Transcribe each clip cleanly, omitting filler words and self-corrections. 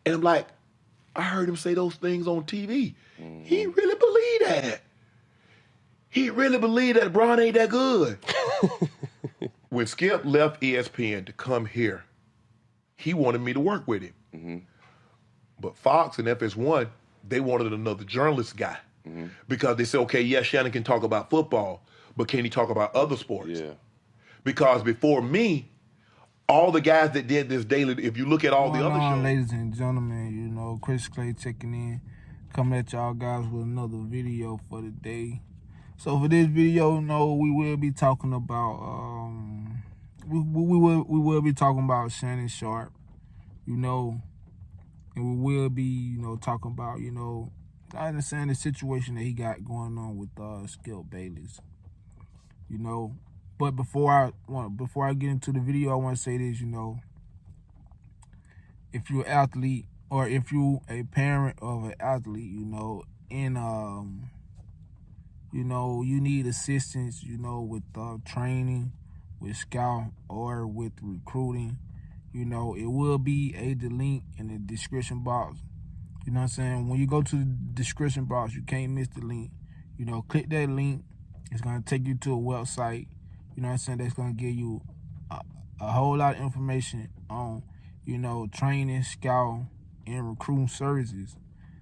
And I'm like, I heard him say those things on TV. He really believed that. He really believed that Bron ain't that good. When Skip left ESPN to come here, he wanted me to work with him. But Fox and FS1, they wanted another journalist guy. Because they said, okay, yes, Shannon can talk about football, but can he talk about other sports? Yeah. Because before me, all the guys that did this daily, if you look at all the other shows. Ladies and gentlemen, Chris Clay checking in, coming at y'all guys with another video for the day. So for this video, we will be talking about we will be talking about Shannon Sharpe, and we will be talking about I understand the situation that he got going on with Skip Bayless, But before I get into the video, I want to say this, if you're an athlete or if you're a parent of an athlete, you need assistance, with training, with scout, or with recruiting, it will be a link in the description box. You know what I'm saying? When you go to the description box, you can't miss the link. Click that link. It's going to take you to a website, that's going to give you a whole lot of information on, training, scout, and recruiting services.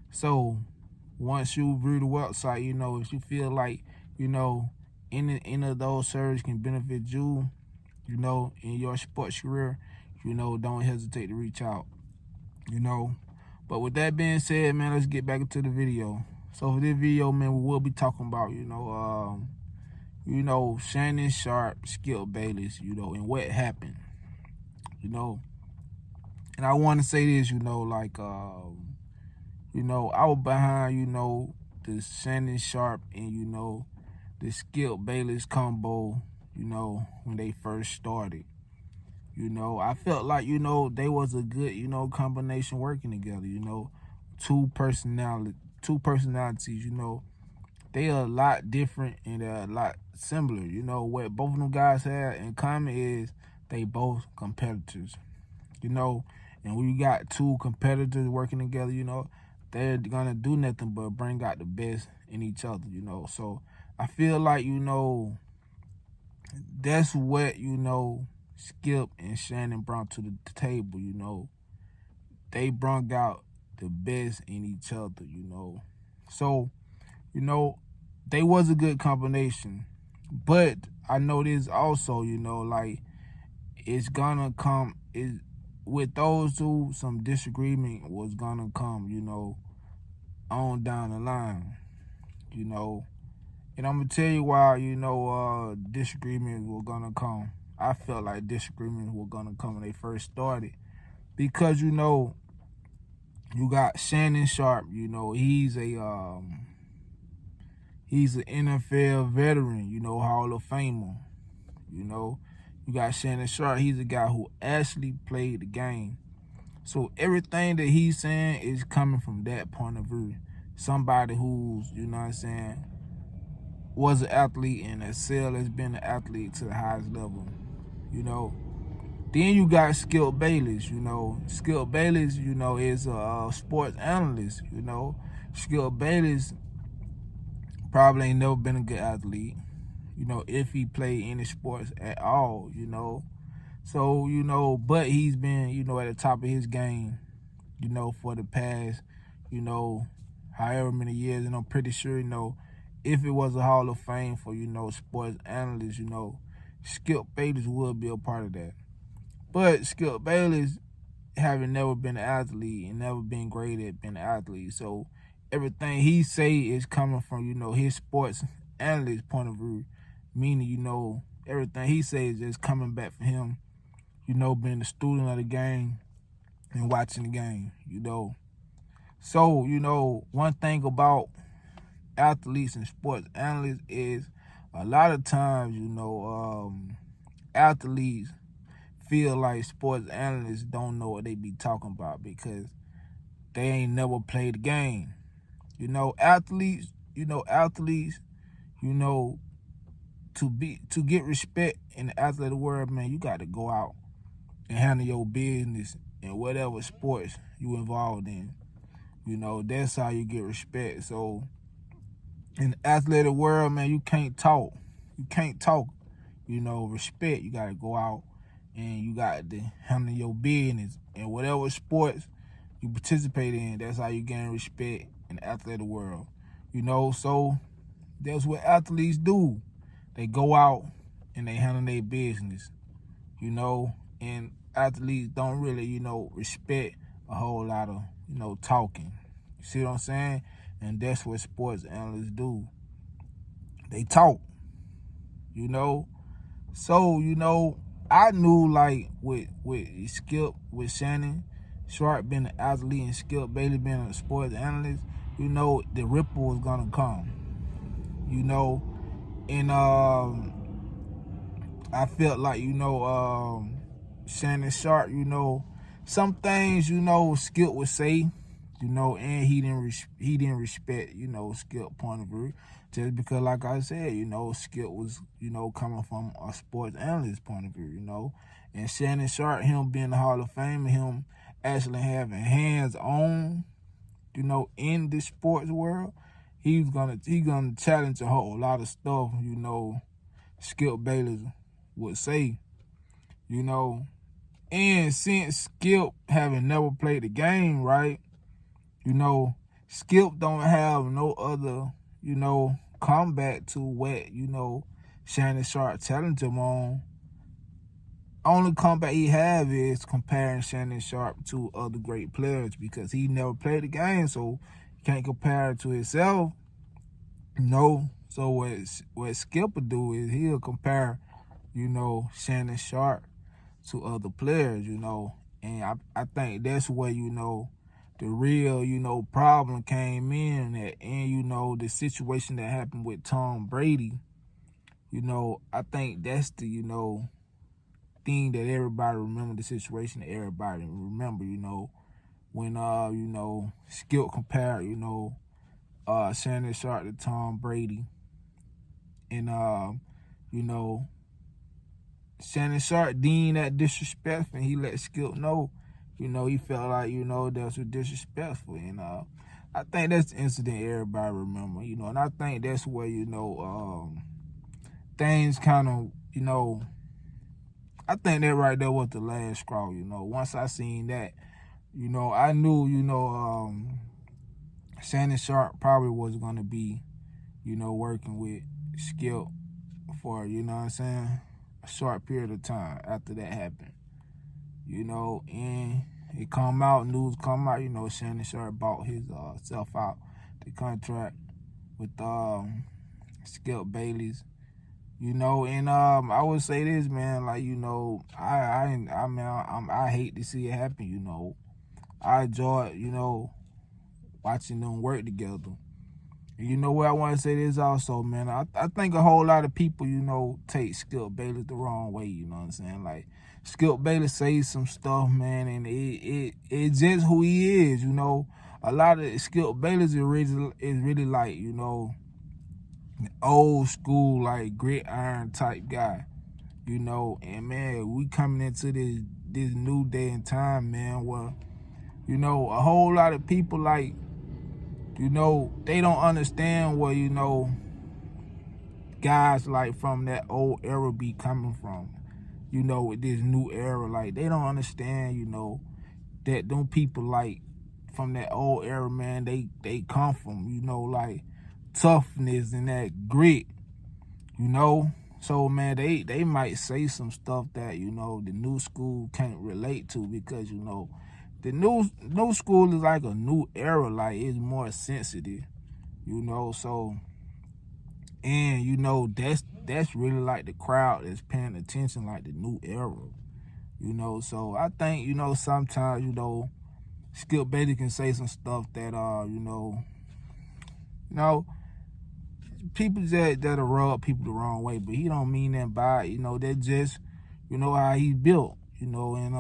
So once you view the website, if you feel like, any of those services can benefit you, in your sports career, don't hesitate to reach out, But with that being said, man, let's get back into the video. So for this video, man, we will be talking about, Shannon Sharpe, Skip Bayless, and what happened, And I want to say this, I was behind, the Shannon Sharpe and, the Skip Bayless combo, when they first started. I felt like, they was a good, combination working together, two personalities, they are a lot different and they're a lot similar. What both of them guys have in common is they both competitors, and when you got two competitors working together, they're gonna do nothing but bring out the best in each other, So I feel like, that's what, Skip and Shannon brought to the table, They brought out the best in each other, So, they was a good combination. But I know this also, it's gonna come, with those two, some disagreement was gonna come, on down the line, And I'm gonna tell you why, disagreements were gonna come. I felt like disagreements were gonna come when they first started. Because, you got Shannon Sharpe, he's an NFL veteran, Hall of Famer. You got Shannon Sharpe, he's a guy who actually played the game. So everything that he's saying is coming from that point of view. Somebody who's, was an athlete and excelled has been an athlete to the highest level, Then you got Skip Bayless, Skip Bayless, is a sports analyst, Skip Bayless probably ain't never been a good athlete, if he played any sports at all, So, but he's been, at the top of his game, for the past, however many years. And I'm pretty sure, if it was a Hall of Fame for, sports analysts, Skip Bayless would be a part of that. But Skip Bayless, having never been an athlete and never been great at being an athlete, so everything he say is coming from, his sports analyst point of view, meaning, everything he says is just coming back from him, being a student of the game and watching the game, So, one thing about athletes and sports analysts is a lot of times, athletes feel like sports analysts don't know what they be talking about because they ain't never played the game. Athletes, to get respect in the athletic world, man, you got to go out and handle your business in whatever sports you involved in. You know, that's how you get respect. So in the athletic world, man, you can't talk. You can't talk. You know, respect. You gotta go out and you got to handle your business. And whatever sports you participate in, that's how you gain respect in the athletic world. You know, so that's what athletes do. They go out and they handle their business. You know, and athletes don't really, you know, respect a whole lot of, you know, talking. You see what I'm saying? And that's what sports analysts do. They talk, you know. So, you know, I knew like with Skip, with Shannon, Sharpe being an athlete and Skip Bayless being a sports analyst, you know, the ripple was gonna come. You know, and I felt like, you know, Shannon Sharpe, you know, some things, you know, Skip would say, you know, and he didn't respect, you know, Skip point of view, just because, like I said, you know, Skip was, you know, coming from a sports analyst point of view, you know, and Shannon Sharpe, him being the Hall of Fame, him actually having hands on, you know, in the sports world, he gonna challenge a whole lot of stuff, you know, Skip Bayless would say, you know. And since Skip having never played the game, right, you know, Skip don't have no other, you know, comeback to what, you know, Shannon Sharpe challenged him on. Only comeback he have is comparing Shannon Sharpe to other great players because he never played the game, so he can't compare it to himself. You know, so what Skip will do is he'll compare, you know, Shannon Sharpe to other players, you know. And I think that's where, you know, the real, you know, problem came in at. And, you know, the situation that happened with Tom Brady, you know, I think that's the, you know, thing that everybody remember, the situation that everybody remember, you know, when, you know, Skip compared, you know, Shannon Sharpe to Tom Brady. And, you know, Shannon Sharpe deemed that disrespectful, and he let Skip know, you know, he felt like, you know, that was disrespectful. And I think that's the incident everybody remember, you know, and I think that's where, you know, things kind of, you know, I think that right there was the last straw, you know. Once I seen that, you know, I knew, you know, Shannon Sharpe probably was going to be, you know, working with Skip for, you know what I'm saying, a short period of time after that happened. You know, and it come out, news come out, you know, Shannon Sharpe bought his self out the contract with Skip Bayless. You know, and I would say this, man, like, you know, I hate to see it happen, you know. I enjoy, you know, watching them work together. And you know what, I want to say this also, man. I think a whole lot of people, you know, take Skip Bayless the wrong way, you know what I'm saying? Like, Skip Bayless says some stuff, man, and it's just who he is, you know. A lot of Skip Bayless is really like, you know, old school, like, gridiron type guy, you know. And, man, we coming into this new day and time, man, where, you know, a whole lot of people, like, you know, they don't understand where, you know, guys like from that old era be coming from, you know, with this new era. Like, they don't understand, you know, that them people, like, from that old era, man, they come from, you know, like, toughness and that grit, you know. So, man, they might say some stuff that, you know, the new school can't relate to because, you know, the new school is like a new era, like, it's more sensitive, you know. So, and, you know, that's really like the crowd that's paying attention, like the new era, you know. So I think, you know, sometimes, you know, Skip Bayless can say some stuff that you know, people that'll rub people the wrong way, but he don't mean that by it, you know. That just, you know, how he built, you know. And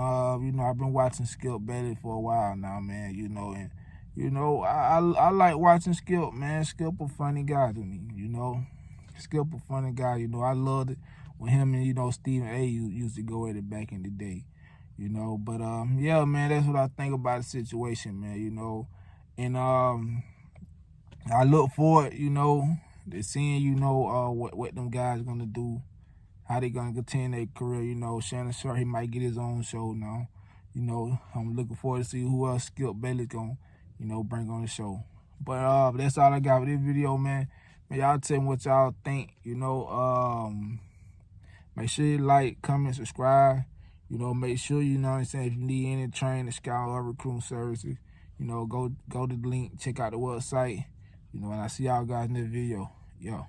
you know, I've been watching Skip Bayless for a while now, man, you know. And, you know, I like watching Skip, man. Skip a funny guy to me, you know. Skip a funny guy, you know. I loved it when him and, you know, Stephen A. used to go at it back in the day, you know. But yeah, man, that's what I think about the situation, man, you know. And I look forward, you know, to seeing, you know, what them guys gonna do, how they gonna continue their career. You know, Shannon Sharpe, he might get his own show now. You know, I'm looking forward to see who else Skip Bayless gonna, you know, bring on the show. But that's all I got for this video, man. Man, y'all tell me what y'all think. You know, make sure you like, comment, subscribe. You know, make sure, you know what I'm saying, if you need any training, scout, or recruiting services, you know, go to the link, check out the website. You know, and I see y'all guys in this video. Yo.